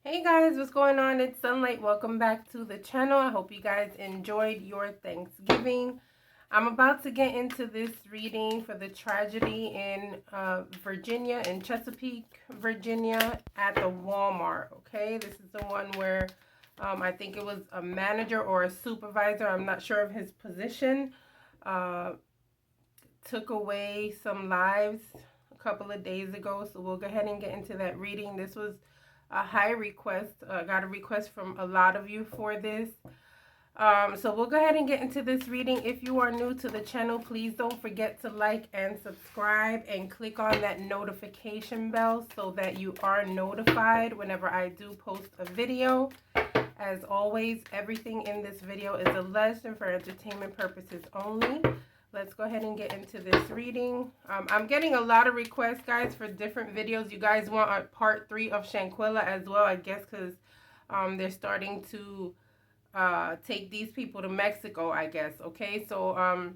Hey guys, what's going on? It's Sunlight. Welcome back to the channel. I hope you guys enjoyed your Thanksgiving. I'm about to get into this reading for the tragedy in Virginia, in Chesapeake, Virginia, at the Walmart. Okay, this is the one where I think it was a manager or a supervisor. I'm not sure of his position. Took away some lives a couple of days ago. So we'll go ahead and get into that reading. This was a high request. Got a request from a lot of you for this. So we'll go ahead and get into this reading. If you are new to the channel, please don't forget to like and subscribe and click on that notification bell so that you are notified whenever I do post a video. As always, everything in this video is alleged and for entertainment purposes only. Let's go ahead and get into this reading. I'm getting a lot of requests, guys, for different videos. You guys want a part 3 of Shanquilla as well, I guess, because they're starting to take these people to Mexico, I guess. Okay, so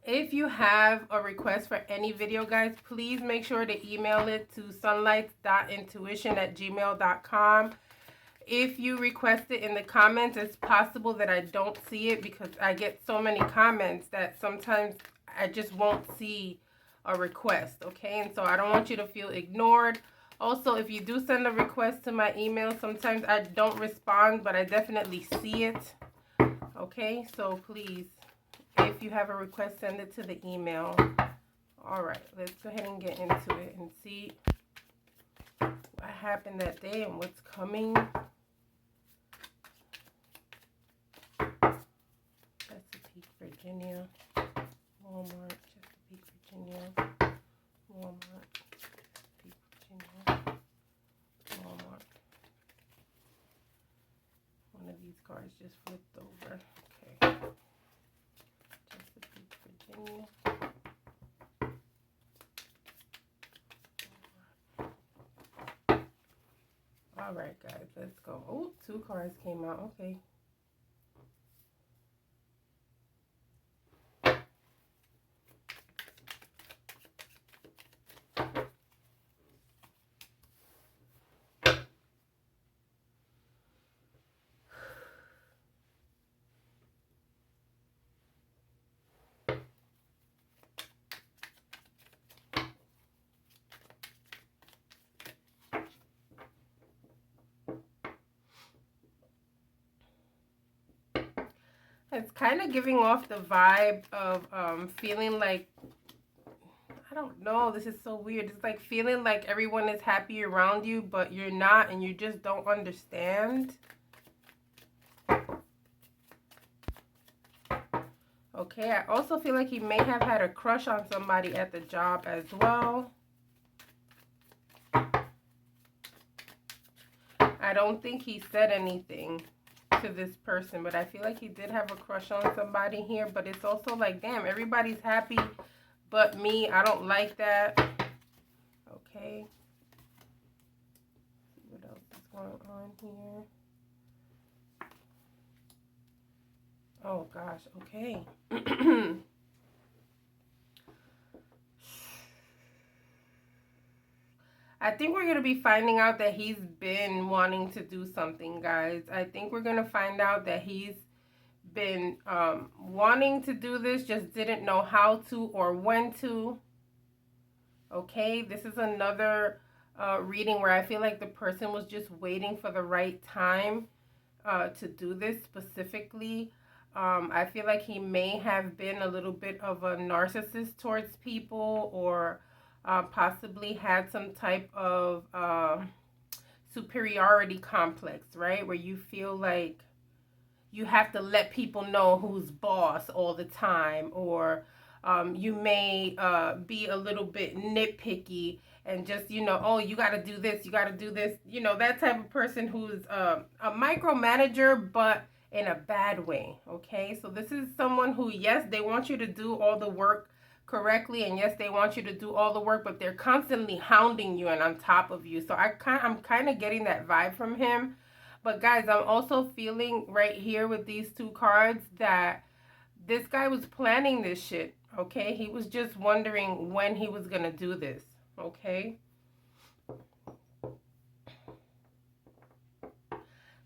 if you have a request for any video, guys, please make sure to email it to sunlight.intuition@gmail.com. If you request it in the comments, it's possible that I don't see it because I get so many comments that sometimes I just won't see a request, okay? And so I don't want you to feel ignored. Also, if you do send a request to my email, sometimes I don't respond, but I definitely see it, okay? So please, if you have a request, send it to the email. All right, let's go ahead and get into it and see what happened that day and what's coming. Virginia, Walmart, Chesapeake, Virginia, Walmart, Chesapeake, Virginia, Walmart. One of these cards just flipped over. Okay. Chesapeake, Virginia. All right, guys, let's go. Oh, 2 cards came out. Okay. It's kind of giving off the vibe of feeling like, I don't know, this is so weird. It's like feeling like everyone is happy around you, but you're not, and you just don't understand. Okay, I also feel like he may have had a crush on somebody at the job as well. I don't think he said anything to this person, but I feel like he did have a crush on somebody here. But it's also like, damn, everybody's happy but me. I don't like that. Okay. See what else is going on here. Oh gosh, okay. I think we're going to be finding out that he's been wanting to do something, guys. I think we're going to find out that he's been wanting to do this, just didn't know how to or when to. Okay, this is another reading where I feel like the person was just waiting for the right time to do this specifically. I feel like he may have been a little bit of a narcissist towards people, or possibly had some type of superiority complex, right? Where you feel like you have to let people know who's boss all the time, or you may be a little bit nitpicky and just, you know, oh, you got to do this, you got to do this, you know, that type of person who's a micromanager, but in a bad way. Okay, so this is someone who, yes, they want you to do all the work correctly, and yes, they want you to do all the work, but they're constantly hounding you and on top of you. So I'm kind of getting that vibe from him. But guys, I'm also feeling right here with these 2 cards that this guy was planning this shit, okay? He was just wondering when he was going to do this, okay?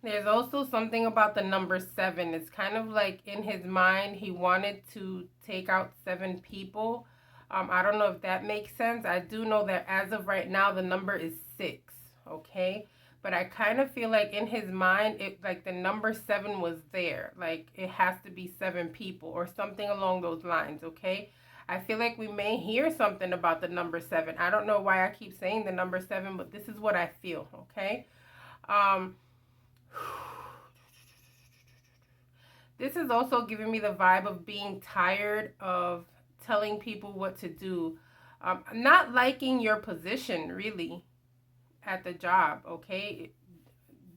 There's also something about the number 7. It's kind of like in his mind, he wanted to take out 7 people. I don't know if that makes sense. I do know that as of right now, the number is 6. Okay. But I kind of feel like in his mind, it like the number 7 was there. Like it has to be 7 people or something along those lines. Okay. I feel like we may hear something about the number 7. I don't know why I keep saying the number 7, but this is what I feel. Okay. Um, This is also giving me the vibe of being tired of telling people what to do. Not liking your position, really, at the job, okay?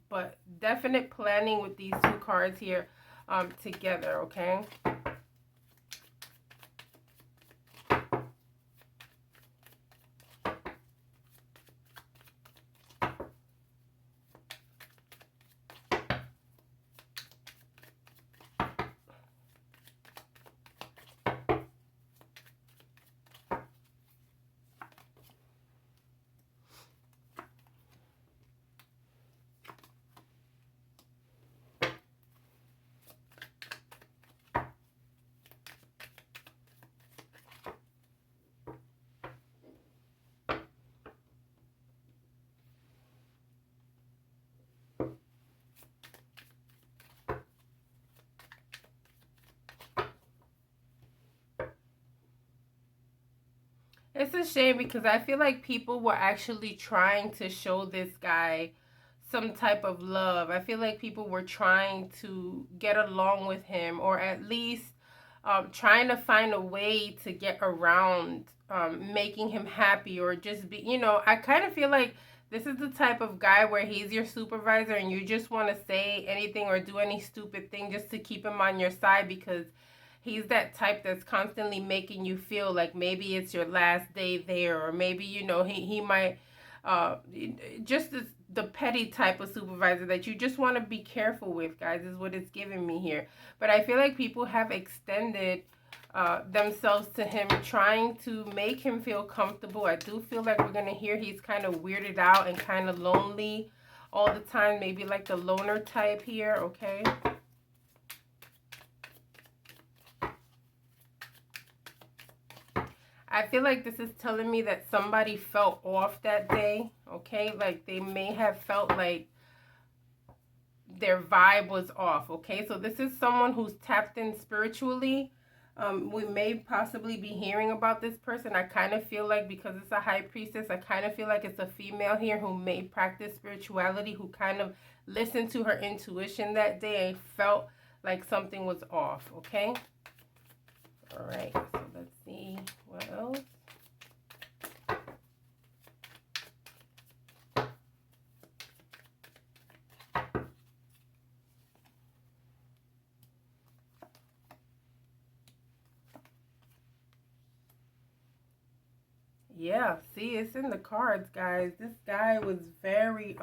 But definite planning with these 2 cards here together, okay? It's a shame because I feel like people were actually trying to show this guy some type of love. I feel like people were trying to get along with him or at least trying to find a way to get around making him happy or just be, I kind of feel like this is the type of guy where he's your supervisor and you just want to say anything or do any stupid thing just to keep him on your side because he's that type that's constantly making you feel like maybe it's your last day there or maybe he might uh just the petty type of supervisor that you just want to be careful with, guys, is what it's giving me here. But I feel like people have extended themselves to him, trying to make him feel comfortable. I do feel like we're going to hear he's kind of weirded out and kind of lonely all the time, maybe like the loner type here, okay? I feel like this is telling me that somebody felt off that day, okay? Like they may have felt like their vibe was off, okay? So this is someone who's tapped in spiritually. We may possibly be hearing about this person. I kind of feel like because it's a high priestess, I kind of feel like it's a female here who may practice spirituality, who kind of listened to her intuition that day and felt like something was off, okay? All right, so let's see what else. Yeah, see, it's in the cards, guys. This guy was very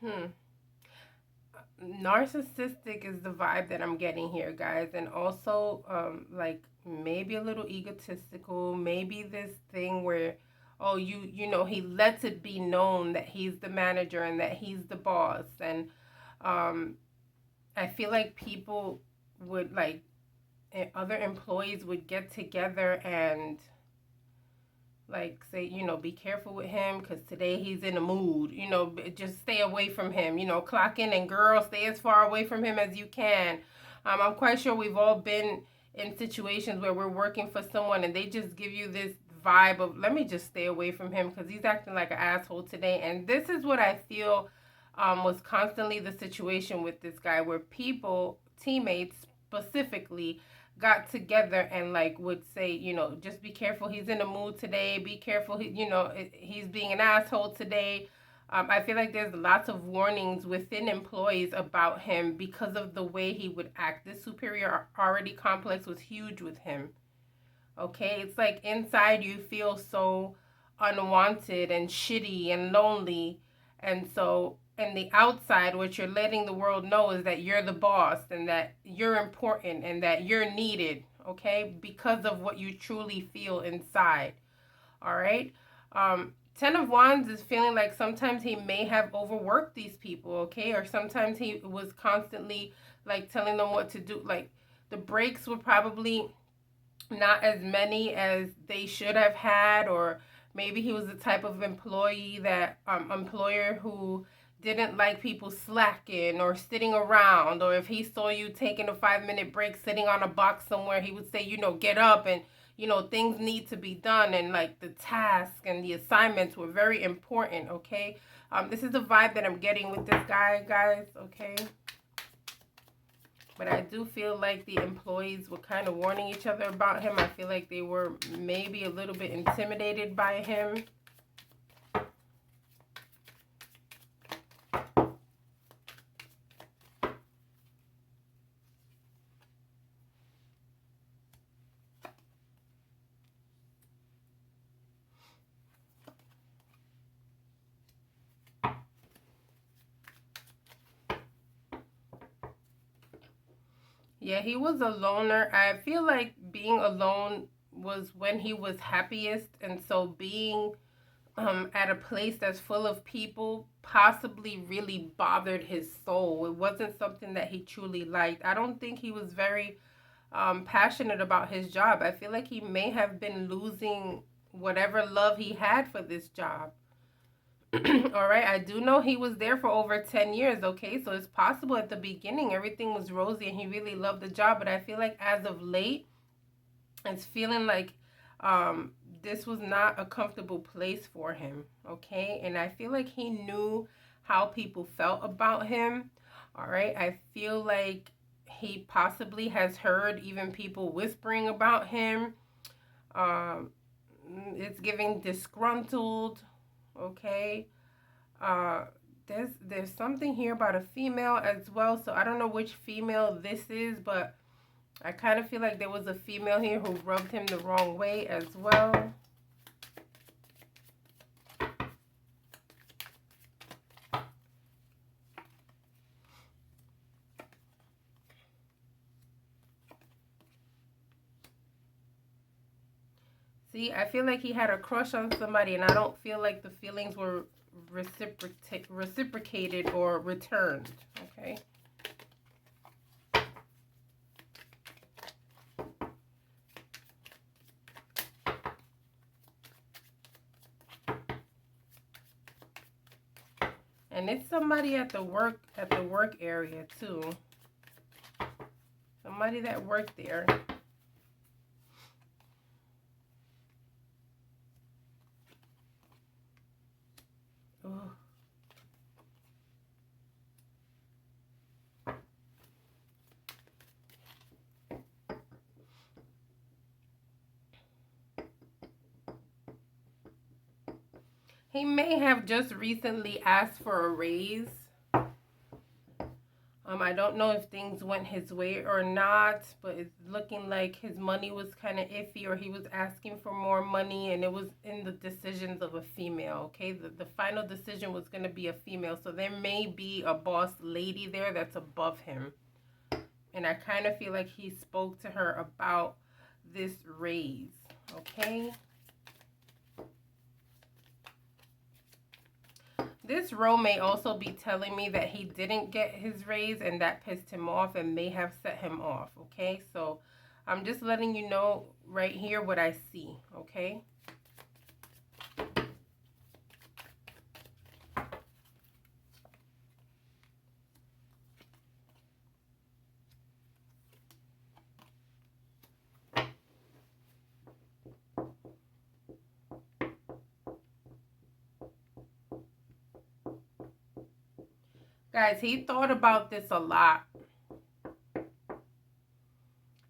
hmm narcissistic is the vibe that I'm getting here, guys, and also like maybe a little egotistical, maybe this thing where oh he lets it be known that he's the manager and that he's the boss, and um I feel like people would like other employees would get together and like say, be careful with him because today he's in a mood, just stay away from him, clock in, and girl, stay as far away from him as you can. I'm quite sure we've all been in situations where we're working for someone and they just give you this vibe of let me just stay away from him because he's acting like an asshole today. And this is what I feel was constantly the situation with this guy, where people, teammates specifically, got together and like would say, just be careful, he's in the mood today, be careful, he's being an asshole today. I feel like there's lots of warnings within employees about him because of the way he would act. This superiority complex was huge with him, okay? It's like inside you feel so unwanted and shitty and lonely, and so and the outside, what you're letting the world know is that you're the boss and that you're important and that you're needed, okay? Because of what you truly feel inside. All right. Ten of Wands is feeling like sometimes he may have overworked these people, okay? Or sometimes he was constantly like telling them what to do. Like the breaks were probably not as many as they should have had, or maybe he was the type of employee that employer who didn't like people slacking or sitting around, or if he saw you taking a 5-minute break sitting on a box somewhere, he would say, get up, and things need to be done, and like the task and the assignments were very important. Okay, this is the vibe that I'm getting with this guy, guys. Okay, but I do feel like the employees were kind of warning each other about him. I feel like they were maybe a little bit intimidated by him. Yeah, he was a loner. I feel like being alone was when he was happiest, and so being at a place that's full of people possibly really bothered his soul. It wasn't something that he truly liked. I don't think he was very passionate about his job. I feel like he may have been losing whatever love he had for this job. All right, I do know he was there for over 10 years, okay? So it's possible at the beginning everything was rosy and he really loved the job, but I feel like as of late, it's feeling like this was not a comfortable place for him, okay? And I feel like he knew how people felt about him, all right? I feel like he possibly has heard even people whispering about him. Um, it's giving disgruntled, okay? Uh, there's something here about a female as well, so I don't know which female this is, but I kind of feel like there was a female here who rubbed him the wrong way as well. See, I feel like he had a crush on somebody, and I don't feel like the feelings were reciprocated or returned, okay? And it's somebody at the work area too. Somebody that worked there. Ugh. He may have just recently asked for a raise. I don't know if things went his way or not, but it's looking like his money was kind of iffy, or he was asking for more money, and it was in the decisions of a female, okay? The final decision was going to be a female, so there may be a boss lady there that's above him. And I kind of feel like he spoke to her about this raise, okay? This row may also be telling me that he didn't get his raise and that pissed him off and may have set him off, okay? So I'm just letting you know right here what I see, okay? Guys, he thought about this a lot.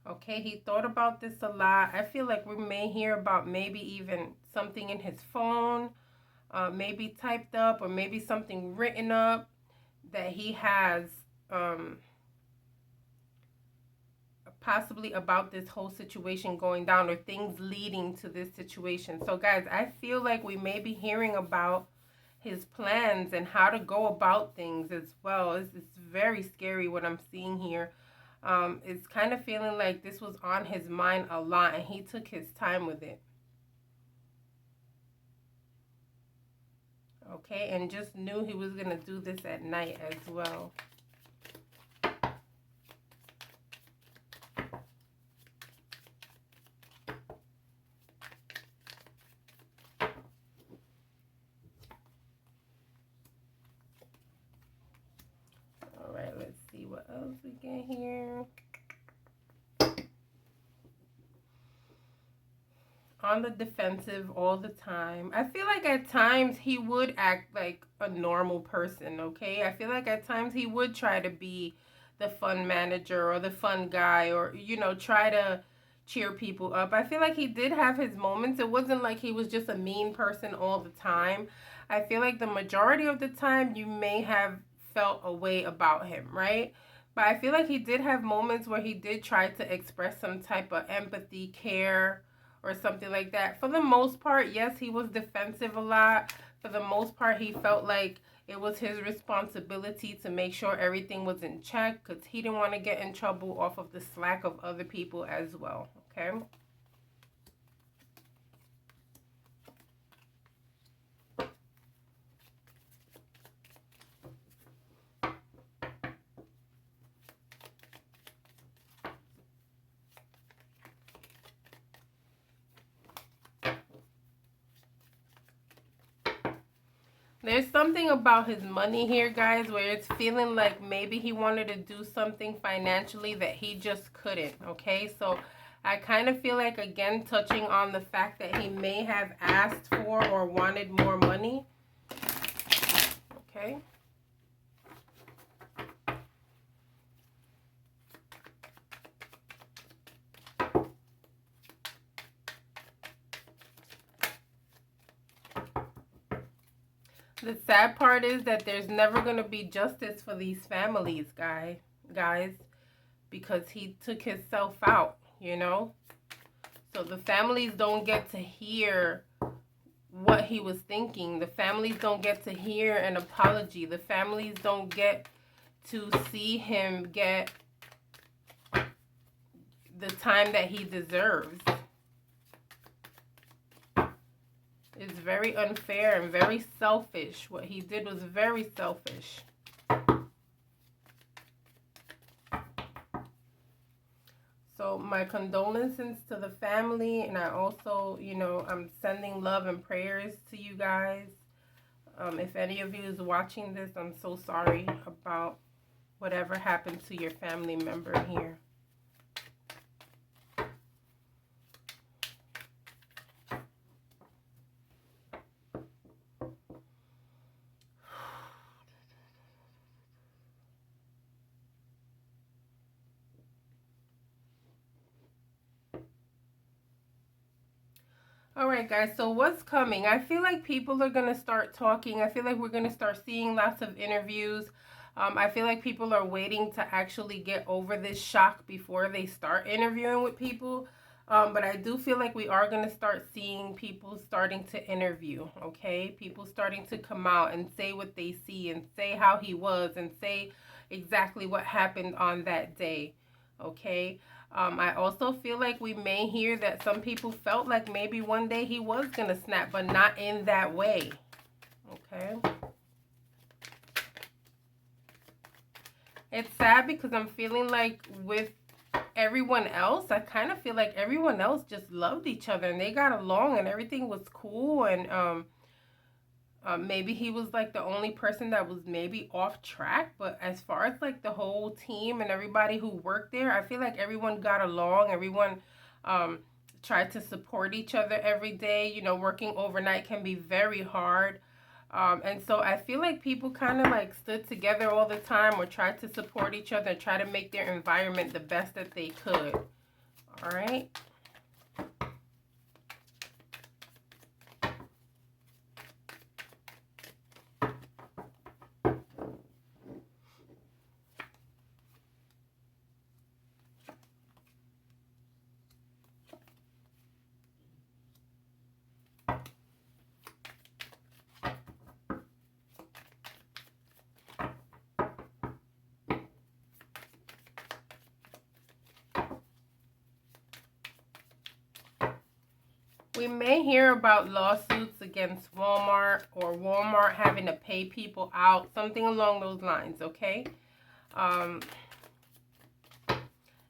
Okay, he thought about this a lot. I feel like we may hear about maybe even something in his phone, maybe typed up, or maybe something written up that he has possibly about this whole situation going down, or things leading to this situation. So guys, I feel like we may be hearing about his plans and how to go about things as well. It's very scary what I'm seeing here. It's kind of feeling like this was on his mind a lot and he took his time with it. Okay, and just knew he was going to do this at night as well. All right, let's see what else we get here. On the defensive all the time. I feel like at times he would act like a normal person, okay? I feel like at times he would try to be the fun manager or the fun guy, or, you know, try to cheer people up. I feel like he did have his moments. It wasn't like he was just a mean person all the time. I feel like the majority of the time you may have felt a way about him, right? But I feel like he did have moments where he did try to express some type of empathy, care, or something like that. For the most part, yes, he was defensive a lot. For the most part, he felt like it was his responsibility to make sure everything was in check, because he didn't want to get in trouble off of the slack of other people as well, okay? There's something about his money here, guys, where it's feeling like maybe he wanted to do something financially that he just couldn't, okay? So I kind of feel like, again, touching on the fact that he may have asked for or wanted more money, okay? The sad part is that there's never going to be justice for these families, guys, because he took himself out, you know? So the families don't get to hear what he was thinking. The families don't get to hear an apology. The families don't get to see him get the time that he deserves. It's very unfair and very selfish. What he did was very selfish. So my condolences to the family, and I also, you know, I'm sending love and prayers to you guys. If any of you is watching this, I'm so sorry about whatever happened to your family member here. All right, guys, so what's coming? I feel like people are going to start talking. I feel like we're going to start seeing lots of interviews. I feel like people are waiting to actually get over this shock before they start interviewing with people. But I do feel like we are going to start seeing people starting to interview, okay? People starting to come out and say what they see and say how he was and say exactly what happened on that day, okay? I also feel like we may hear that some people felt like maybe one day he was going to snap, but not in that way. Okay. It's sad because I'm feeling like with everyone else, I kind of feel like everyone else just loved each other and they got along and everything was cool, and maybe he was like the only person that was maybe off track. But as far as like the whole team and everybody who worked there, I feel like everyone got along. Everyone tried to support each other every day. You know, working overnight can be very hard. And so I feel like people kind of like stood together all the time or tried to support each other and try to make their environment the best that they could. All right. We may hear about lawsuits against Walmart or Walmart having to pay people out, something along those lines, okay?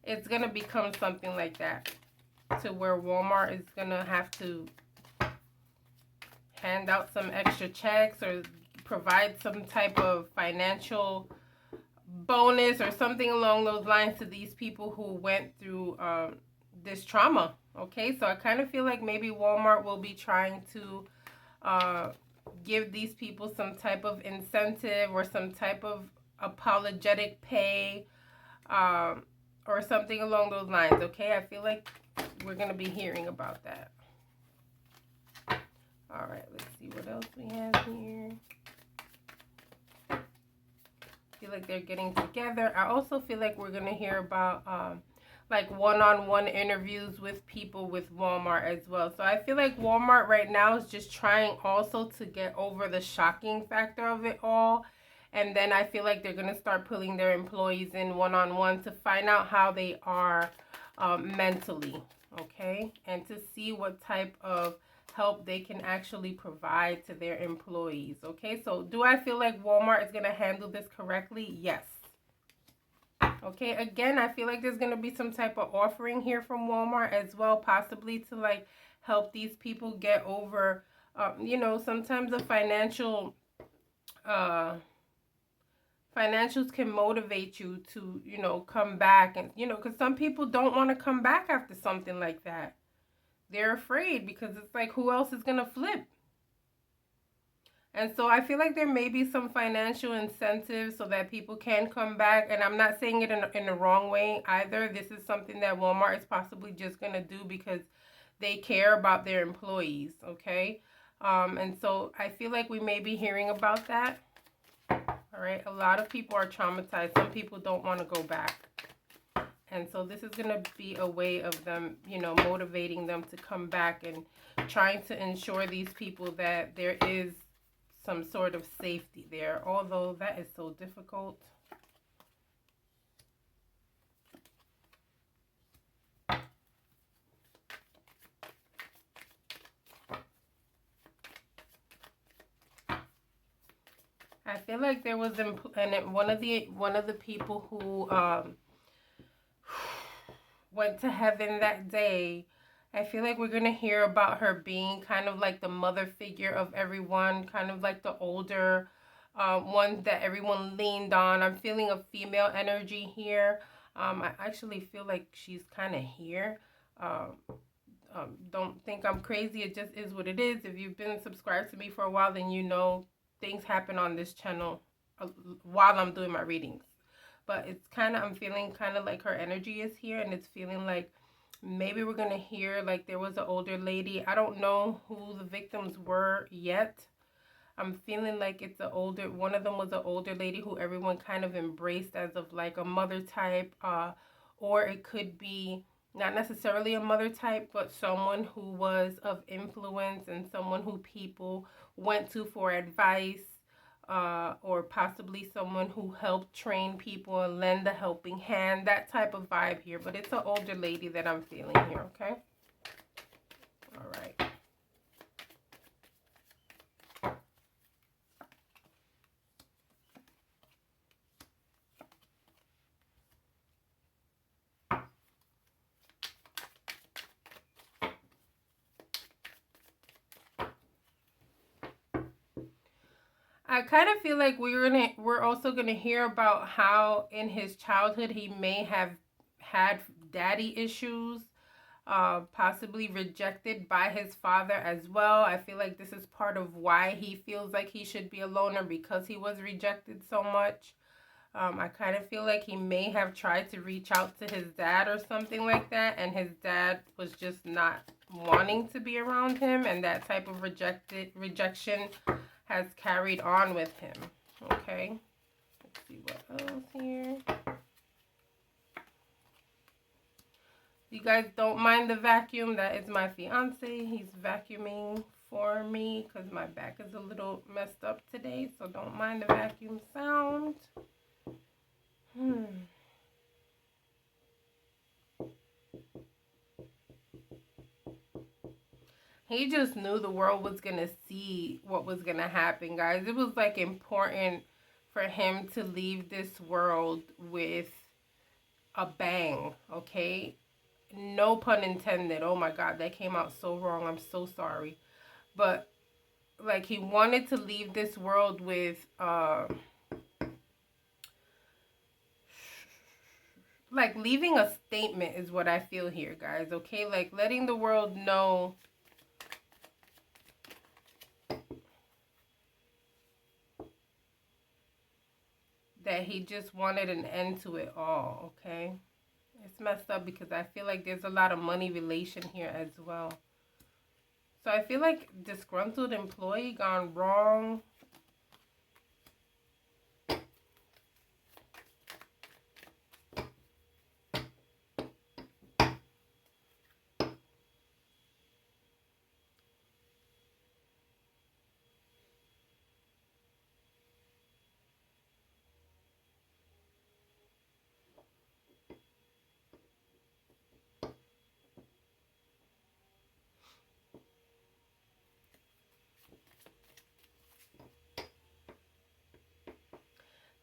It's going to become something like that, to where Walmart is going to have to hand out some extra checks or provide some type of financial bonus or something along those lines to these people who went through this trauma. Okay, so I kind of feel like maybe Walmart will be trying to give these people some type of incentive or some type of apologetic pay or something along those lines. Okay, I feel like we're going to be hearing about that. All right, let's see what else we have here. I feel like they're getting together. I also feel like we're going to hear about like one-on-one interviews with people with Walmart as well. So I feel like Walmart right now is just trying also to get over the shocking factor of it all. And then I feel like they're going to start pulling their employees in one-on-one to find out how they are mentally, okay? And to see what type of help they can actually provide to their employees, okay? So do I feel like Walmart is going to handle this correctly? Yes. Okay, again, I feel like there's going to be some type of offering here from Walmart as well, possibly to like help these people get over, you know, sometimes the financials can motivate you to, you know, come back. And, you know, because some people don't want to come back after something like that. They're afraid because it's like, who else is going to flip? And so I feel like there may be some financial incentives so that people can come back. And I'm not saying it in the wrong way either. This is something that Walmart is possibly just going to do because they care about their employees, okay? And so I feel like we may be hearing about that. All right, a lot of people are traumatized. Some people don't want to go back. And so this is going to be a way of them, you know, motivating them to come back and trying to ensure these people that there is some sort of safety there, although that is so difficult. I feel like there was one of the people who went to heaven that day. I feel like we're going to hear about her being kind of like the mother figure of everyone, kind of like the older one that everyone leaned on. I'm feeling a female energy here. I actually feel like she's kind of here. Don't think I'm crazy. It just is what it is. If you've been subscribed to me for a while, then you know things happen on this channel while I'm doing my readings. But it's kind of, I'm feeling kind of like her energy is here, and it's feeling like maybe we're going to hear like there was an older lady. I don't know who the victims were yet. I'm feeling like it's one of them was an older lady who everyone kind of embraced as of like a mother type, or it could be not necessarily a mother type, but someone who was of influence and someone who people went to for advice, or possibly someone who helped train people and lend a helping hand, that type of vibe here. But it's an older lady that I'm feeling here, okay? All right. I kind of feel like we're also gonna hear about how in his childhood he may have had daddy issues, possibly rejected by his father as well. I feel like this is part of why he feels like he should be a loner, because he was rejected so much. I kind of feel like he may have tried to reach out to his dad or something like that, and his dad was just not wanting to be around him, and that type of rejection has carried on with him. Okay, let's see what else here. You guys don't mind the vacuum. That is my fiance. He's vacuuming for me because my back is a little messed up today, so don't mind the vacuum sound. He just knew the world was going to see what was going to happen, guys. It was like important for him to leave this world with a bang, okay? No pun intended. Oh my God, that came out so wrong. I'm so sorry. But like he wanted to leave this world with like leaving a statement is what I feel here, guys, okay? Like letting the world know that he just wanted an end to it all, okay? It's messed up because I feel like there's a lot of money relation here as well. So I feel like disgruntled employee gone wrong.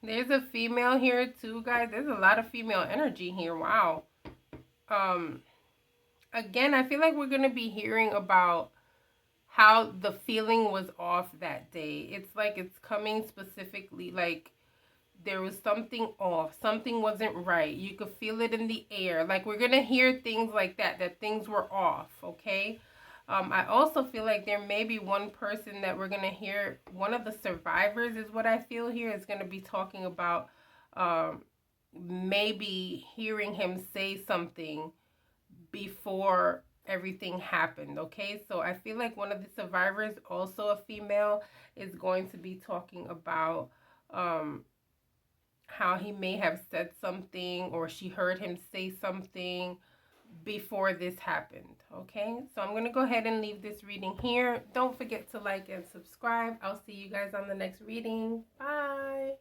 There's a female here too, guys. There's a lot of female energy here. Wow. Um, Again, I feel like we're going to be hearing about how the feeling was off that day. It's like it's coming specifically like there was something off. Something wasn't right. You could feel it in the air. Like we're going to hear things like that, that things were off, okay? I also feel like there may be one person that we're going to hear. One of the survivors is what I feel here is going to be talking about maybe hearing him say something before everything happened, okay? So I feel like one of the survivors, also a female, is going to be talking about how he may have said something or she heard him say something before this happened, okay? So I'm going to go ahead and leave this reading here. Don't forget to like and subscribe. I'll see you guys on the next reading. Bye.